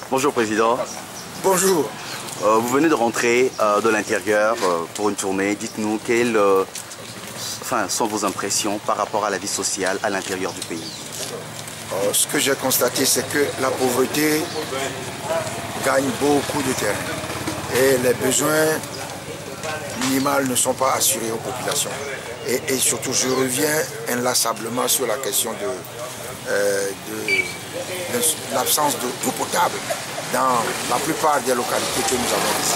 Bonjour Président. Bonjour. Vous venez de rentrer de l'intérieur pour une tournée. Dites-nous quelles sont vos impressions par rapport à la vie sociale à l'intérieur du pays. Ce que j'ai constaté, c'est que la pauvreté gagne beaucoup de terrain et les besoins minimaux ne sont pas assurés aux populations. Et surtout, je reviens inlassablement sur la question de l'absence d'eau potable dans la plupart des localités que nous avons ici.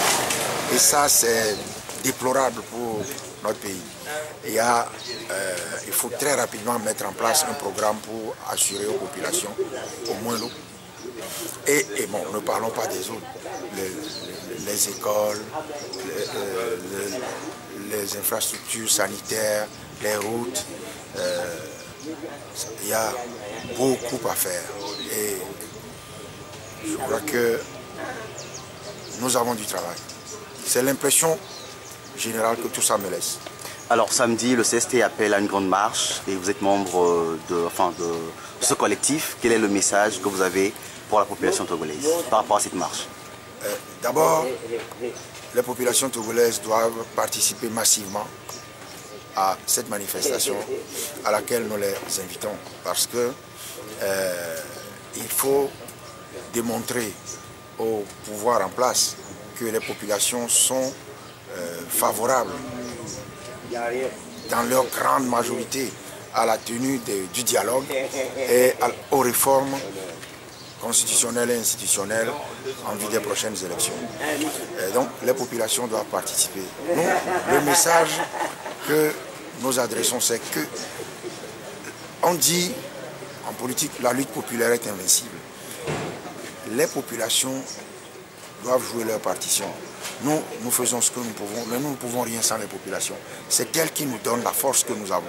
Et ça, c'est déplorable pour notre pays. Il faut très rapidement mettre en place un programme pour assurer aux populations au moins l'eau. Et bon, ne parlons pas des autres, les écoles, les infrastructures sanitaires, les routes. Il y a beaucoup à faire. Et je crois que nous avons du travail. C'est l'impression générale que tout ça me laisse. Alors samedi, le CST appelle à une grande marche et vous êtes membre de ce collectif. Quel est le message que vous avez pour la population togolaise par rapport à cette marche? D'abord, les populations togolaises doivent participer massivement à cette manifestation à laquelle nous les invitons parce que il faut démontrer au pouvoir en place que les populations sont favorables dans leur grande majorité à la tenue du dialogue et aux réformes constitutionnelles et institutionnelles en vue des prochaines élections. Et donc les populations doivent participer. Nous, le message que nous adressons, c'est que on dit en politique la lutte populaire est invincible. Les populations doivent jouer leur partition. Nous faisons ce que nous pouvons, mais nous ne pouvons rien sans les populations. C'est elles qui nous donnent la force que nous avons.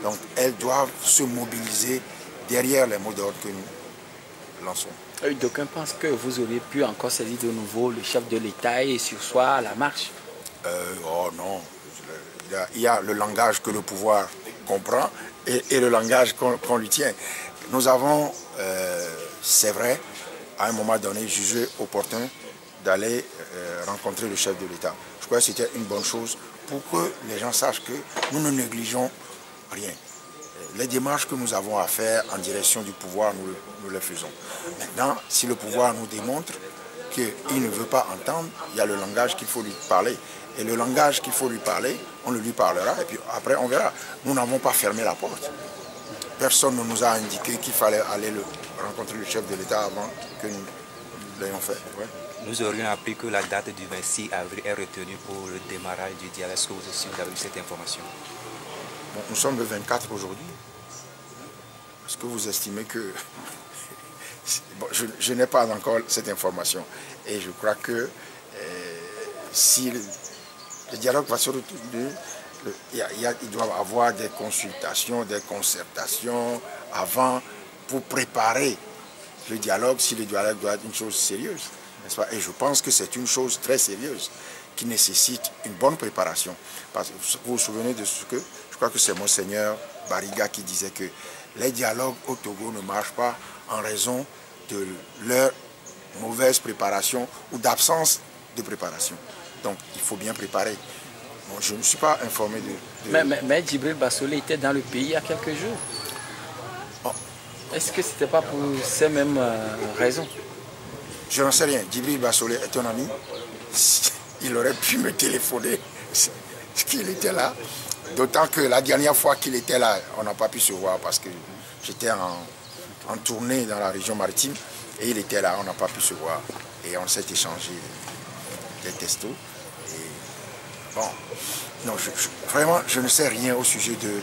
Donc elles doivent se mobiliser derrière les mots d'ordre que nous lançons. D'aucuns pensent que vous auriez pu encore saisir de nouveau le chef de l'État et surseoir à la marche. Oh non, il y a le langage que le pouvoir comprend et le langage qu'on lui tient. Nous avons, c'est vrai, à un moment donné, jugé opportun d'aller rencontrer le chef de l'État. Je crois que c'était une bonne chose pour que les gens sachent que nous ne négligeons rien. Les démarches que nous avons à faire en direction du pouvoir, nous les faisons. Maintenant, si le pouvoir nous démontre qu'il ne veut pas entendre, il y a le langage qu'il faut lui parler. Et le langage qu'il faut lui parler, on le lui parlera et puis après on verra. Nous n'avons pas fermé la porte. Personne ne nous a indiqué qu'il fallait aller rencontrer le chef de l'État avant que nous l'ayons fait. Ouais. Nous aurions appris que la date du 26 avril est retenue pour le démarrage du dialogue. Est-ce que vous aussi vous avez eu cette information? Bon, nous sommes le 24 aujourd'hui. Est-ce que vous estimez que... Bon, je n'ai pas encore cette information. Et je crois que si le dialogue va se retourner, il doit y avoir des consultations, des concertations avant pour préparer le dialogue, si le dialogue doit être une chose sérieuse. N'est-ce pas? Et je pense que c'est une chose très sérieuse qui nécessite une bonne préparation. Parce que vous vous souvenez de ce que, je crois que c'est Monseigneur Bariga qui disait que les dialogues au Togo ne marchent pas en raison de leur mauvaise préparation ou d'absence de préparation. Donc il faut bien préparer. Bon, je ne suis pas informé de... Mais Djibril Bassolé était dans le pays il y a quelques jours. Oh. Est-ce que ce n'était pas pour ces mêmes raisons? Je n'en sais rien. Djibril Bassolé est un ami. Il aurait pu me téléphoner qu'il était là. D'autant que la dernière fois qu'il était là, on n'a pas pu se voir parce que j'étais en tournée dans la région maritime et il était là, on n'a pas pu se voir. Et on s'est échangé des textos. Et bon, non, vraiment, je ne sais rien au sujet du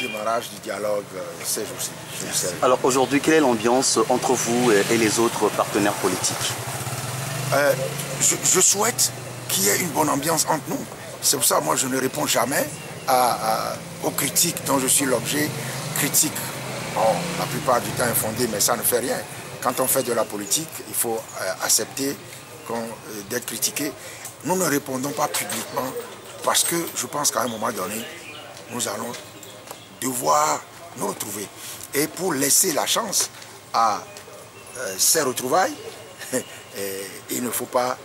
démarrage du dialogue ces jours-ci. Alors aujourd'hui, quelle est l'ambiance entre vous et les autres partenaires politiques? Je souhaite qu'il y ait une bonne ambiance entre nous. C'est pour ça que moi je ne réponds jamais aux critiques dont je suis l'objet. Critiques, bon, la plupart du temps infondées, mais ça ne fait rien. Quand on fait de la politique, il faut accepter d'être critiqué. Nous ne répondons pas publiquement parce que je pense qu'à un moment donné, nous allons devoir nous retrouver. Et pour laisser la chance à ces retrouvailles, il ne faut pas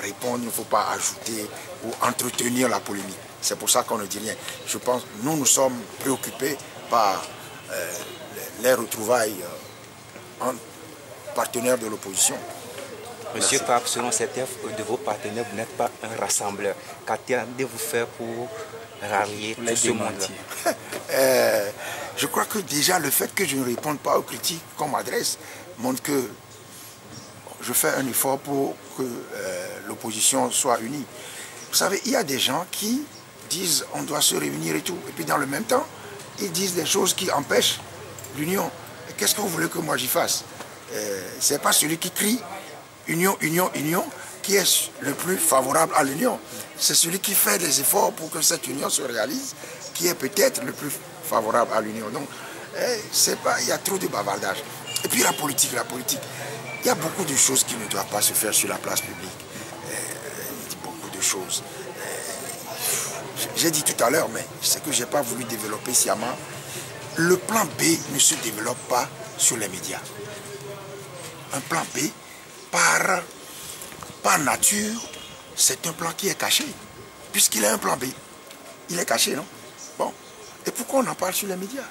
répondre, il ne faut pas ajouter ou entretenir la polémique. C'est pour ça qu'on ne dit rien. Je pense que nous sommes préoccupés par les retrouvailles entre partenaires de l'opposition. Monsieur Pape, selon certains de vos partenaires, vous n'êtes pas un rassembleur. Qu'attendez-vous faire pour rallier tout ce monde-là? Je crois que déjà le fait que je ne réponde pas aux critiques qu'on m'adresse montre que je fais un effort pour que l'opposition soit unie. Vous savez, il y a des gens qui disent on doit se réunir et tout. Et puis dans le même temps, ils disent des choses qui empêchent l'union. Qu'est-ce que vous voulez que moi j'y fasse? Ce n'est pas celui qui crie union, union, union qui est le plus favorable à l'union. C'est celui qui fait des efforts pour que cette union se réalise qui est peut-être le plus favorable à l'union. Donc, il y a trop de bavardage. Et puis la politique. Il y a beaucoup de choses qui ne doivent pas se faire sur la place publique. Beaucoup de choses. J'ai dit tout à l'heure, mais c'est que je n'ai pas voulu développer sciemment. Le plan B ne se développe pas sur les médias. Un plan B, par nature, c'est un plan qui est caché. Puisqu'il est un plan B. Il est caché, non? Bon. Et pourquoi on en parle sur les médias?